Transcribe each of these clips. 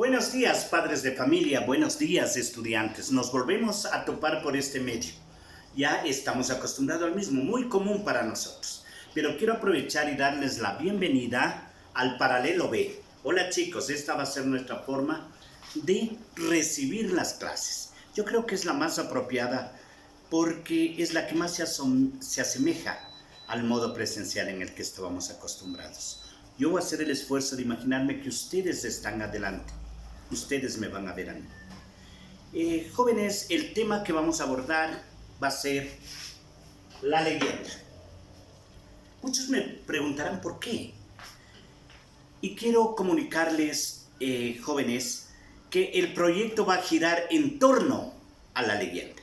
Buenos días, padres de familia, buenos días, estudiantes. Nos volvemos a topar por este medio. Ya estamos acostumbrados al mismo, muy común para nosotros. Pero quiero aprovechar y darles la bienvenida al Paralelo B. Hola chicos, esta va a ser nuestra forma de recibir las clases. Yo creo que es la más apropiada porque es la que más se asemeja al modo presencial en el que estábamos acostumbrados. Yo voy a hacer el esfuerzo de imaginarme que ustedes están adelante. Ustedes me van a ver a mí. Jóvenes, el tema que vamos a abordar va a ser la leyenda. Muchos me preguntarán por qué. Y quiero comunicarles, jóvenes, que el proyecto va a girar en torno a la leyenda.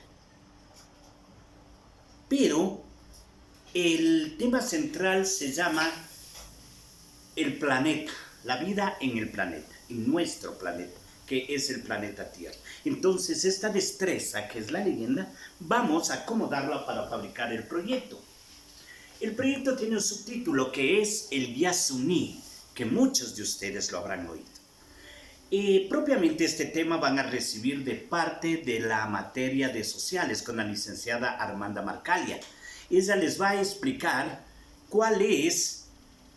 Pero el tema central se llama el planeta, la vida en el planeta, en nuestro planeta, que es el planeta Tierra. Entonces, esta destreza, que es la leyenda, vamos a acomodarla para fabricar el proyecto. El proyecto tiene un subtítulo que es el Yasuní, que muchos de ustedes lo habrán oído. Propiamente este tema van a recibir de parte de la materia de sociales con la licenciada Armanda Marcalia. Ella les va a explicar cuál es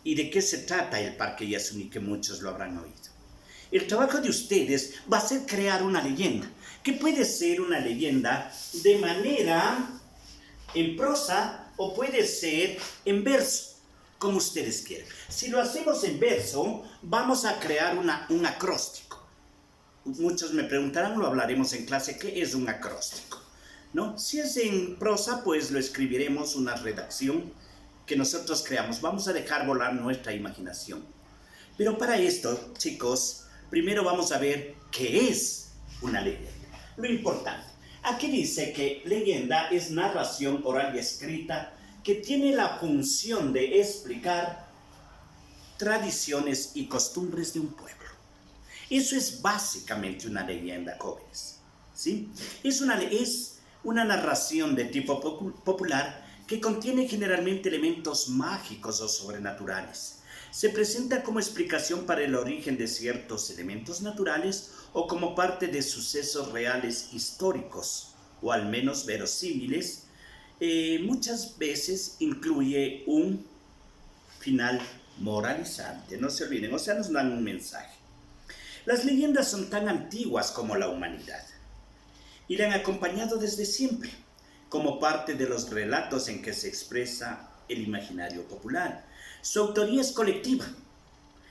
y de qué se trata el Parque Yasuní, que muchos lo habrán oído. El trabajo de ustedes va a ser crear una leyenda, que puede ser una leyenda de manera en prosa o puede ser en verso, como ustedes quieran. Si lo hacemos en verso, vamos a crear un acróstico. Muchos me preguntarán, lo hablaremos en clase, ¿qué es un acróstico? ¿No? Si es en prosa, pues lo escribiremos una redacción que nosotros creamos. Vamos a dejar volar nuestra imaginación. Pero para esto, chicos, primero vamos a ver qué es una leyenda. Lo importante. Aquí dice que leyenda es narración oral y escrita que tiene la función de explicar tradiciones y costumbres de un pueblo. Eso es básicamente una leyenda, jóvenes. ¿Sí? Es una narración de tipo popular que contiene generalmente elementos mágicos o sobrenaturales. Se presenta como explicación para el origen de ciertos elementos naturales o como parte de sucesos reales históricos, o al menos verosímiles. Muchas veces incluye un final moralizante, no se olviden, o sea, nos dan un mensaje. Las leyendas son tan antiguas como la humanidad y la han acompañado desde siempre, como parte de los relatos en que se expresa el imaginario popular. Su autoría es colectiva.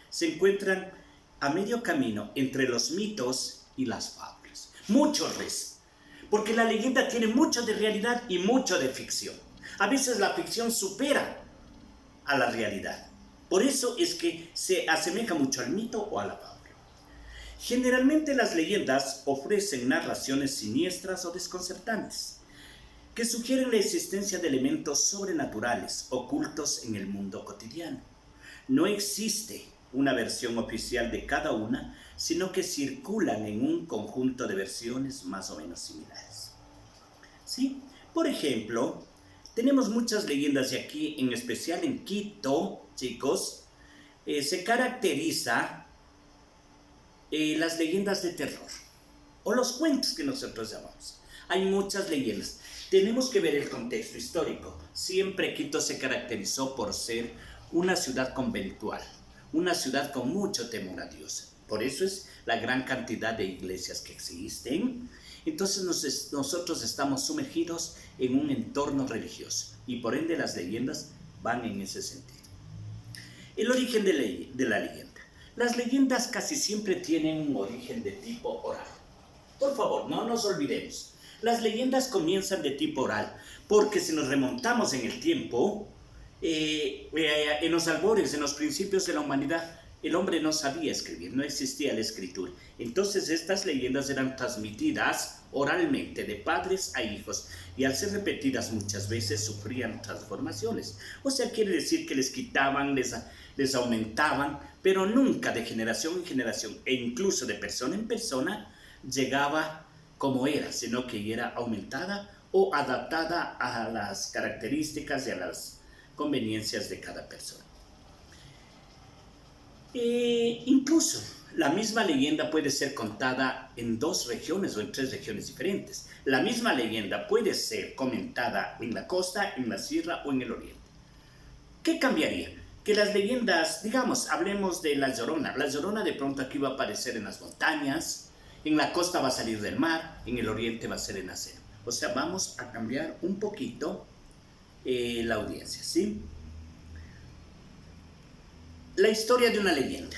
Se encuentran a medio camino entre los mitos y las fábulas. Muchos res, porque la leyenda tiene mucho de realidad y mucho de ficción. A veces la ficción supera a la realidad. Por eso es que se asemeja mucho al mito o a la fábula. Generalmente las leyendas ofrecen narraciones siniestras o desconcertantes, que sugieren la existencia de elementos sobrenaturales ocultos en el mundo cotidiano. No existe una versión oficial de cada una, sino que circulan en un conjunto de versiones más o menos similares. ¿Sí? Por ejemplo, tenemos muchas leyendas y aquí, en especial en Quito, chicos, se caracteriza las leyendas de terror, o los cuentos que nosotros llamamos. Hay muchas leyendas. Tenemos que ver el contexto histórico. Siempre Quito se caracterizó por ser una ciudad conventual, una ciudad con mucho temor a Dios. Por eso es la gran cantidad de iglesias que existen. Entonces nosotros estamos sumergidos en un entorno religioso y por ende las leyendas van en ese sentido. El origen de la leyenda. Las leyendas casi siempre tienen un origen de tipo oral. Por favor, no nos olvidemos. Las leyendas comienzan de tipo oral, porque si nos remontamos en el tiempo, en los albores, en los principios de la humanidad, el hombre no sabía escribir, no existía la escritura. Entonces estas leyendas eran transmitidas oralmente de padres a hijos y al ser repetidas muchas veces sufrían transformaciones. O sea, quiere decir que les quitaban, les aumentaban, pero nunca de generación en generación e incluso de persona en persona llegaba como era, sino que era aumentada o adaptada a las características y a las conveniencias de cada persona. Incluso la misma leyenda puede ser contada en 2 regiones o en 3 regiones diferentes. La misma leyenda puede ser comentada en la costa, en la sierra o en el oriente. ¿Qué cambiaría? Que las leyendas, digamos, hablemos de la Llorona. La Llorona de pronto aquí va a aparecer en las montañas, en la costa va a salir del mar, en el oriente va a ser en la selva. O sea, vamos a cambiar un poquito la audiencia, ¿sí? La historia de una leyenda.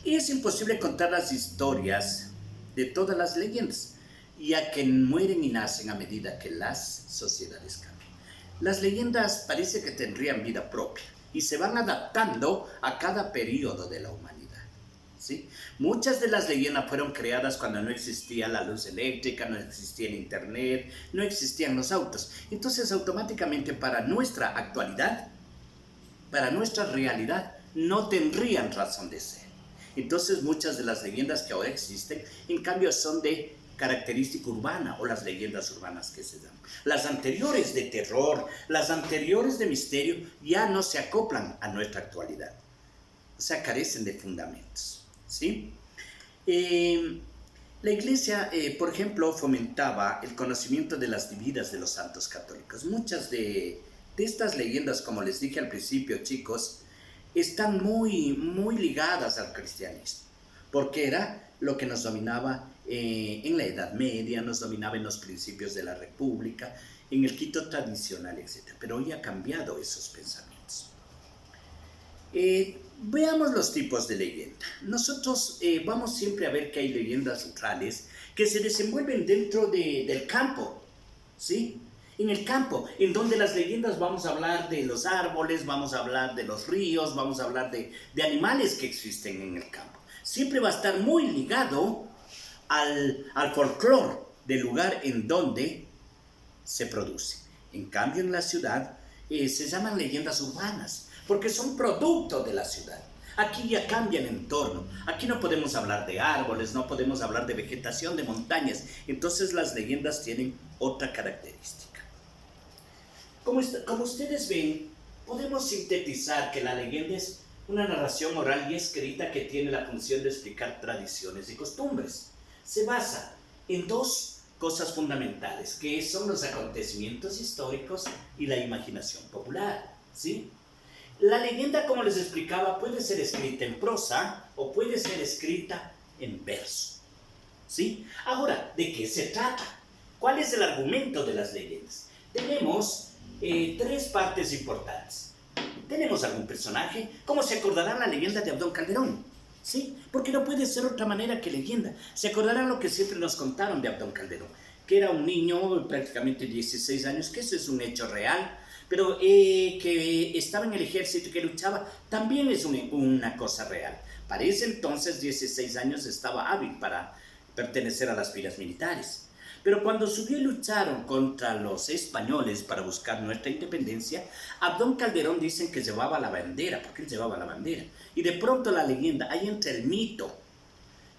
Y es imposible contar las historias de todas las leyendas, ya que mueren y nacen a medida que las sociedades cambian. Las leyendas parece que tendrían vida propia y se van adaptando a cada periodo de la humanidad, ¿sí? Muchas de las leyendas fueron creadas cuando no existía la luz eléctrica, no existía el internet, no existían los autos. Entonces automáticamente para nuestra actualidad, para nuestra realidad, no tendrían razón de ser. Entonces muchas de las leyendas que ahora existen, en cambio, son de característica urbana o las leyendas urbanas que se dan. Las anteriores de terror, las anteriores de misterio, ya no se acoplan a nuestra actualidad. O sea, carecen de fundamentos, ¿sí? La iglesia, por ejemplo, fomentaba el conocimiento de las vidas de los santos católicos. Muchas de estas leyendas, como les dije al principio, chicos, están muy ligadas al cristianismo, porque era lo que nos dominaba en la Edad Media, nos dominaba en los principios de la República, en el Quito tradicional, etc. Pero hoy ha cambiado esos pensamientos. Veamos los tipos de leyenda. Nosotros vamos siempre a ver que hay leyendas rurales que se desenvuelven dentro del campo, ¿sí? En el campo, en donde las leyendas vamos a hablar de los árboles, vamos a hablar de los ríos, vamos a hablar de animales que existen en el campo. Siempre va a estar muy ligado al folclore del lugar en donde se produce. En cambio, en la ciudad se llaman leyendas urbanas, porque son producto de la ciudad. Aquí ya cambia el entorno. Aquí no podemos hablar de árboles, no podemos hablar de vegetación, de montañas. Entonces las leyendas tienen otra característica. Como ustedes ven, podemos sintetizar que la leyenda es una narración oral y escrita que tiene la función de explicar tradiciones y costumbres. Se basa en 2 cosas fundamentales, que son los acontecimientos históricos y la imaginación popular, ¿sí? La leyenda, como les explicaba, puede ser escrita en prosa o puede ser escrita en verso, ¿sí? Ahora, ¿de qué se trata? ¿Cuál es el argumento de las leyendas? Tenemos 3 partes importantes. Tenemos algún personaje, como se acordarán la leyenda de Abdón Calderón, ¿sí? Porque no puede ser otra manera que leyenda. Se acordarán lo que siempre nos contaron de Abdón Calderón, que era un niño, prácticamente 16 años, que eso es un hecho real, pero que estaba en el ejército y que luchaba, también es una cosa real. Para ese entonces, 16 años, estaba hábil para pertenecer a las filas militares. Pero cuando subió y lucharon contra los españoles para buscar nuestra independencia, Abdón Calderón dicen que llevaba la bandera, porque él llevaba la bandera. Y de pronto la leyenda, ahí entra el mito,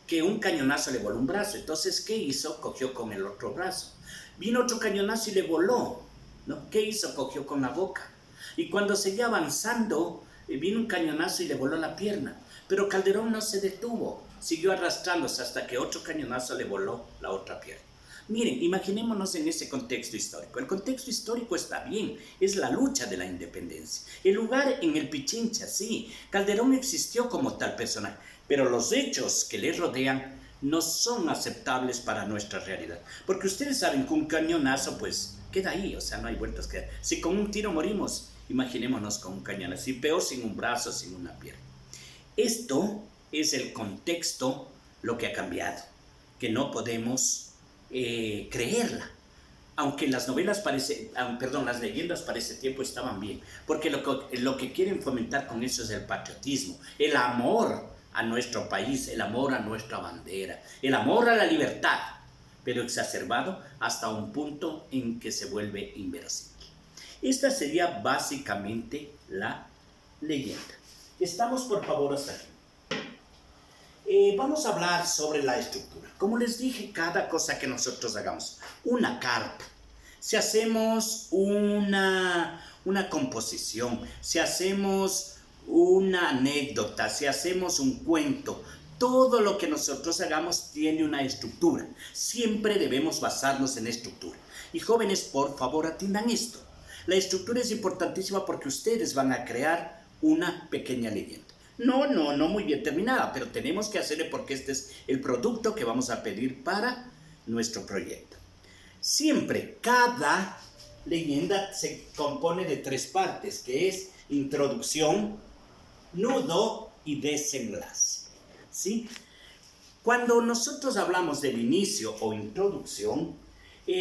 que un cañonazo le voló un brazo. Entonces, ¿qué hizo? Cogió con el otro brazo. Vino otro cañonazo y le voló, ¿no? ¿Qué hizo? Cogió con la boca. Y cuando seguía avanzando, vino un cañonazo y le voló la pierna. Pero Calderón no se detuvo, siguió arrastrándose hasta que otro cañonazo le voló la otra pierna. Miren, imaginémonos en ese contexto histórico. El contexto histórico está bien, es la lucha de la independencia. El lugar en el Pichincha, sí, Calderón existió como tal personaje, pero los hechos que le rodean no son aceptables para nuestra realidad. Porque ustedes saben que un cañonazo, pues, queda ahí, o sea, no hay vueltas que dar. Si con un tiro morimos, imaginémonos con un cañonazo, y peor sin un brazo, sin una pierna. Esto es el contexto, lo que ha cambiado, que no podemos creerla, aunque las novelas las leyendas para ese tiempo estaban bien, porque lo que quieren fomentar con eso es el patriotismo, el amor a nuestro país, el amor a nuestra bandera, el amor a la libertad, pero exacerbado hasta un punto en que se vuelve inverosímil. Esta sería básicamente la leyenda. ¿Estamos, por favor, hasta aquí? Vamos a hablar sobre la estructura. Como les dije, cada cosa que nosotros hagamos, una carta, si hacemos una composición, si hacemos una anécdota, si hacemos un cuento, todo lo que nosotros hagamos tiene una estructura. Siempre debemos basarnos en estructura. Y jóvenes, por favor, atiendan esto. La estructura es importantísima porque ustedes van a crear una pequeña leyenda. No muy bien terminada, pero tenemos que hacerle porque este es el producto que vamos a pedir para nuestro proyecto. Siempre, cada leyenda se compone de 3 partes, que es introducción, nudo y desenlace. ¿Sí? Cuando nosotros hablamos del inicio o introducción,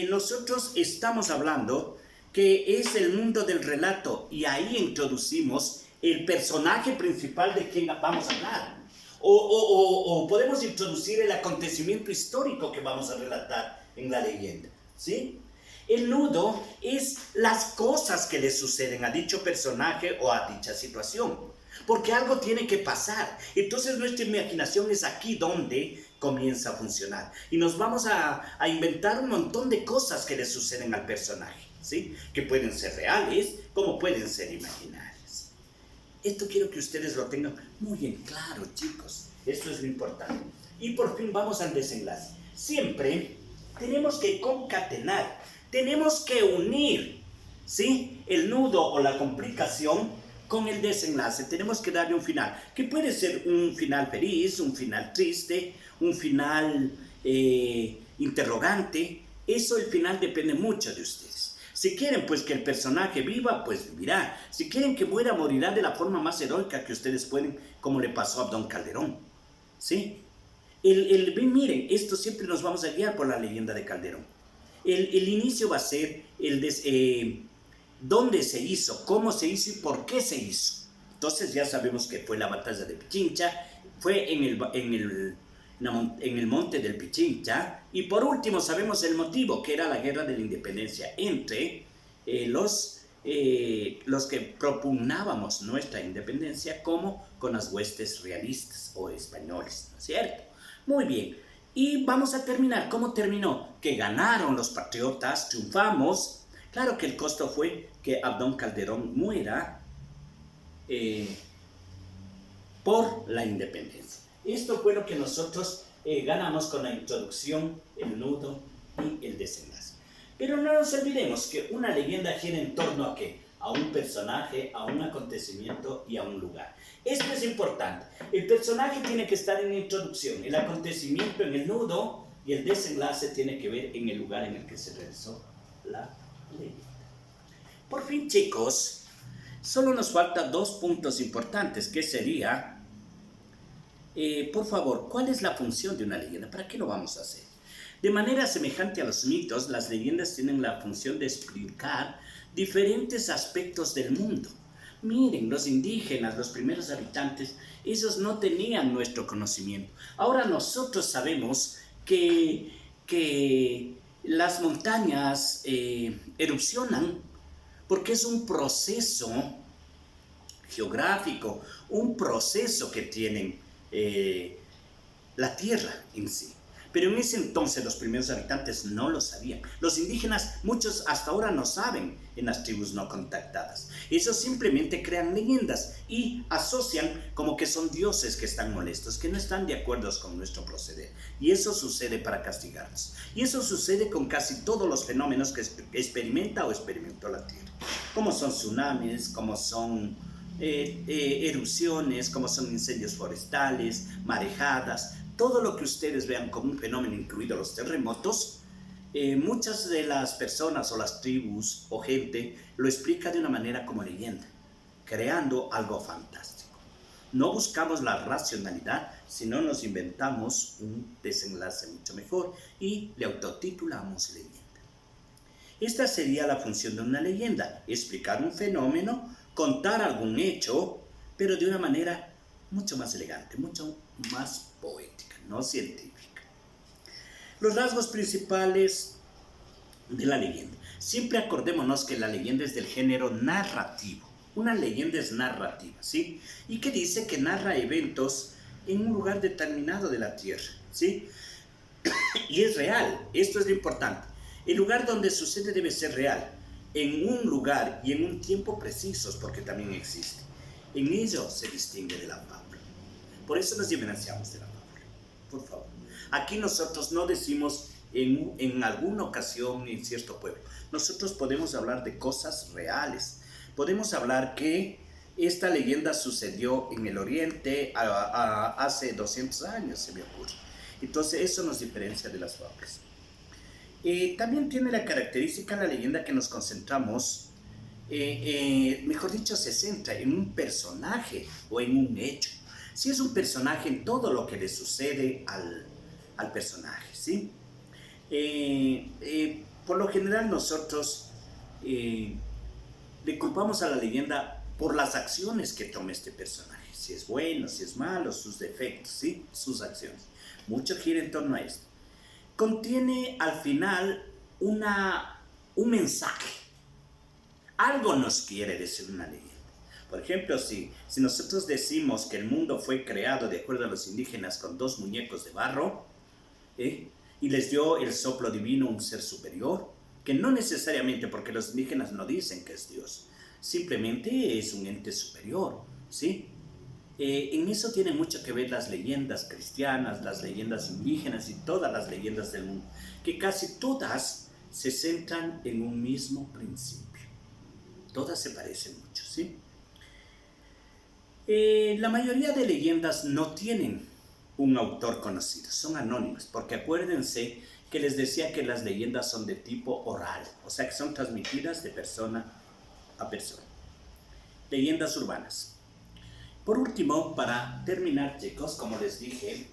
nosotros estamos hablando que es el mundo del relato y ahí introducimos el personaje principal de quien vamos a hablar. O podemos introducir el acontecimiento histórico que vamos a relatar en la leyenda. ¿Sí? El nudo es las cosas que le suceden a dicho personaje o a dicha situación. Porque algo tiene que pasar. Entonces nuestra imaginación es aquí donde comienza a funcionar. Y nos vamos a inventar un montón de cosas que le suceden al personaje. ¿Sí? Que pueden ser reales como pueden ser imaginarias. Esto quiero que ustedes lo tengan muy en claro, chicos. Esto es lo importante. Y por fin vamos al desenlace. Siempre tenemos que concatenar, tenemos que unir, ¿sí?, el nudo o la complicación con el desenlace. Tenemos que darle un final, que puede ser un final feliz, un final triste, un final interrogante. Eso, el final depende mucho de ustedes. Si quieren pues que el personaje viva, pues vivirá. Si quieren que muera, morirá de la forma más heroica que ustedes pueden, como le pasó a Abdón Calderón. ¿Sí? Miren, esto siempre nos vamos a guiar por la leyenda de Calderón. El inicio va a ser dónde se hizo, cómo se hizo y por qué se hizo. Entonces ya sabemos que fue la batalla de Pichincha, fue en el monte del Pichincha, y por último sabemos el motivo, que era la guerra de la independencia entre los que propugnábamos nuestra independencia, como con las huestes realistas o españoles, ¿no es cierto? Muy bien, y vamos a terminar. ¿Cómo terminó? Que ganaron los patriotas, triunfamos. Claro que el costo fue que Abdón Calderón muera por la independencia. Esto fue lo que nosotros ganamos con la introducción, el nudo y el desenlace. Pero no nos olvidemos que una leyenda gira en torno a ¿qué? A un personaje, a un acontecimiento y a un lugar. Esto es importante. El personaje tiene que estar en la introducción, el acontecimiento en el nudo y el desenlace tiene que ver en el lugar en el que se realizó la leyenda. Por fin, chicos, solo nos faltan 2 puntos importantes, que sería, por favor, ¿cuál es la función de una leyenda? ¿Para qué lo vamos a hacer? De manera semejante a los mitos, las leyendas tienen la función de explicar diferentes aspectos del mundo. Miren, los indígenas, los primeros habitantes, ellos no tenían nuestro conocimiento. Ahora nosotros sabemos que las montañas erupcionan porque es un proceso geográfico, un proceso que tienen la tierra en sí. Pero en ese entonces los primeros habitantes no lo sabían. Los indígenas, muchos hasta ahora no saben en las tribus no contactadas. Ellos simplemente crean leyendas y asocian como que son dioses que están molestos, que no están de acuerdo con nuestro proceder. Y eso sucede para castigarnos. Y eso sucede con casi todos los fenómenos que experimenta o experimentó la Tierra. Como son tsunamis, como son erupciones, como son incendios forestales, marejadas. Todo lo que ustedes vean como un fenómeno, incluidos los terremotos, muchas de las personas o las tribus o gente lo explica de una manera como leyenda, creando algo fantástico. No buscamos la racionalidad, sino nos inventamos un desenlace mucho mejor y le autotitulamos leyenda. Esta sería la función de una leyenda: explicar un fenómeno, contar algún hecho, pero de una manera mucho más elegante, mucho más poética, no científica. Los rasgos principales de la leyenda. Siempre acordémonos que la leyenda es del género narrativo. Una leyenda es narrativa, ¿sí? Y que dice que narra eventos en un lugar determinado de la Tierra, ¿sí? Y es real, esto es lo importante. El lugar donde sucede debe ser real, en un lugar y en un tiempo precisos, porque también existe. En ello se distingue de la fábula. Por eso nos diferenciamos de la fábula. Por favor. Aquí nosotros no decimos en alguna ocasión en cierto pueblo. Nosotros podemos hablar de cosas reales. Podemos hablar que esta leyenda sucedió en el Oriente hace 200 años, se me ocurre. Entonces eso nos diferencia de las fábulas. También tiene la característica la leyenda que nos concentramos, mejor dicho, se centra en un personaje o en un hecho. Si es un personaje, en todo lo que le sucede al personaje, ¿sí? Por lo general nosotros le culpamos a la leyenda por las acciones que toma este personaje, si es bueno, si es malo, sus defectos, ¿sí? Sus acciones. Mucho gira en torno a esto. Contiene al final un mensaje. Algo nos quiere decir una leyenda. Por ejemplo, si nosotros decimos que el mundo fue creado, de acuerdo a los indígenas, con 2 muñecos de barro, y les dio el soplo divino un ser superior, que no necesariamente, porque los indígenas no dicen que es Dios, simplemente es un ente superior, ¿sí? En eso tienen mucho que ver las leyendas cristianas, las leyendas indígenas y todas las leyendas del mundo, que casi todas se centran en un mismo principio. Todas se parecen mucho, ¿sí? La mayoría de leyendas no tienen un autor conocido, son anónimas, porque acuérdense que les decía que las leyendas son de tipo oral, o sea que son transmitidas de persona a persona. Leyendas urbanas. Por último, para terminar, chicos, como les dije,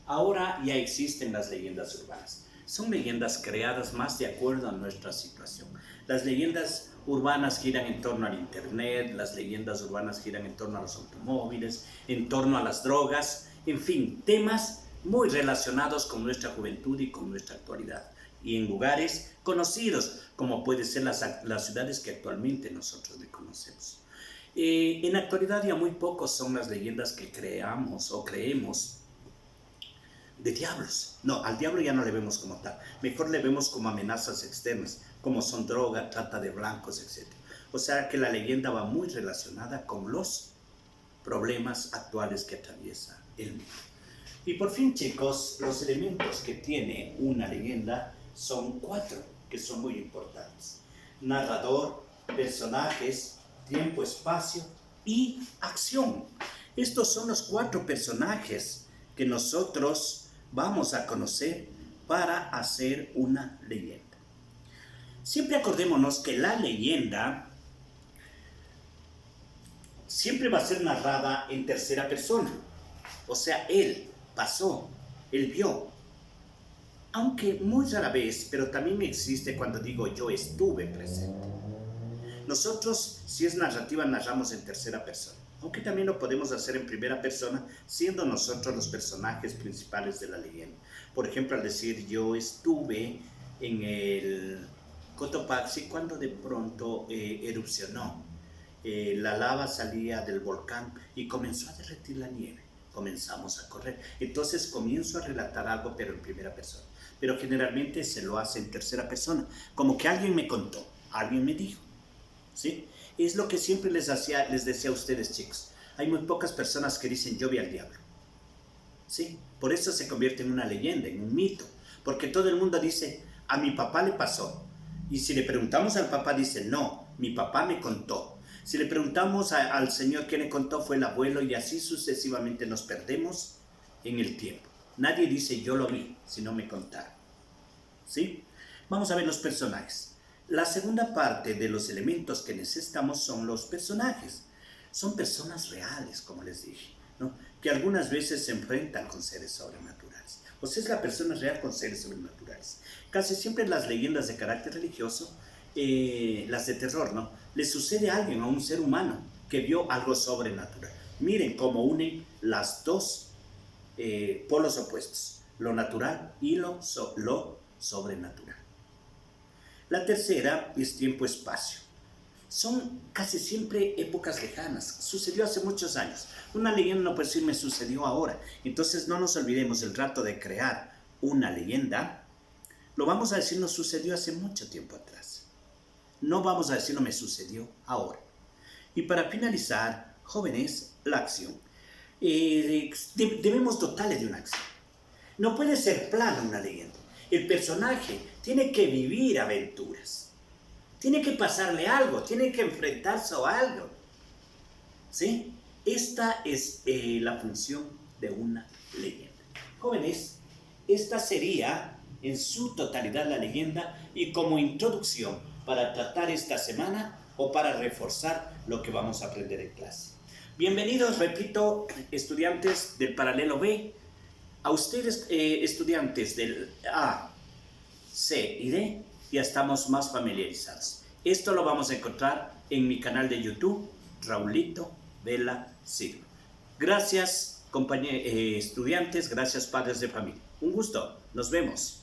ahora ya existen las leyendas urbanas. Son leyendas creadas más de acuerdo a nuestra situación. Las leyendas urbanas giran en torno al internet, las leyendas urbanas giran en torno a los automóviles, en torno a las drogas, en fin, temas muy relacionados con nuestra juventud y con nuestra actualidad. Y en lugares conocidos, como pueden ser las ciudades que actualmente nosotros le conocemos. En la actualidad ya muy pocos son las leyendas que creamos o creemos de diablos. No, al diablo ya no le vemos como tal. Mejor le vemos como amenazas externas, como son droga, trata de blancos, etc. O sea que la leyenda va muy relacionada con los problemas actuales que atraviesa el mundo. Y por fin, chicos, los elementos que tiene una leyenda son 4, que son muy importantes. Narrador, personajes, tiempo, espacio y acción. Estos son los 4 personajes que nosotros vamos a conocer para hacer una leyenda. Siempre acordémonos que la leyenda siempre va a ser narrada en tercera persona. O sea, él pasó, él vio. Aunque muy rara vez, pero también existe cuando digo yo estuve presente. Nosotros, si es narrativa, narramos en tercera persona. Aunque también lo podemos hacer en primera persona, siendo nosotros los personajes principales de la leyenda. Por ejemplo, al decir yo estuve en el Cotopaxi cuando de pronto erupcionó. La lava salía del volcán y comenzó a derretir la nieve. Comenzamos a correr. Entonces comienzo a relatar algo, pero en primera persona. Pero generalmente se lo hace en tercera persona. Como que alguien me contó, alguien me dijo. ¿Sí? Es lo que siempre les decía a ustedes, chicos. Hay muy pocas personas que dicen yo vi al diablo. ¿Sí? Por eso se convierte en una leyenda, en un mito. Porque todo el mundo dice, a mi papá le pasó. Y si le preguntamos al papá, dice, no, mi papá me contó. Si le preguntamos al Señor quién le contó, fue el abuelo, y así sucesivamente nos perdemos en el tiempo. Nadie dice yo lo vi, sino me contaron. ¿Sí? Vamos a ver los personajes. La segunda parte de los elementos que necesitamos son los personajes. Son personas reales, como les dije, ¿no? Que algunas veces se enfrentan con seres sobrenaturales. O sea, es la persona real con seres sobrenaturales. Casi siempre en las leyendas de carácter religioso, las de terror, ¿no? Le sucede a alguien, a un ser humano, que vio algo sobrenatural. Miren cómo unen las dos polos opuestos, lo natural y lo sobrenatural. La tercera es tiempo-espacio. Son casi siempre épocas lejanas. Sucedió hace muchos años. Una leyenda no puede decir me sucedió ahora. Entonces no nos olvidemos del rato de crear una leyenda. Lo vamos a decir nos sucedió hace mucho tiempo atrás. No vamos a decir no me sucedió ahora. Y para finalizar, Jóvenes, la acción. Debemos dotarle de una acción. No puede ser plana una leyenda. El personaje tiene que vivir aventuras. Tiene que pasarle algo, tiene que enfrentarse a algo. ¿Sí? Esta es la función de una leyenda. Jóvenes, esta sería en su totalidad la leyenda y como introducción para tratar esta semana o para reforzar lo que vamos a aprender en clase. Bienvenidos, repito, estudiantes del paralelo B. A ustedes, estudiantes del A, C y D, ya estamos más familiarizados. Esto lo vamos a encontrar en mi canal de YouTube, Raulito Vela Silva. Gracias, estudiantes, gracias padres de familia. Un gusto, nos vemos.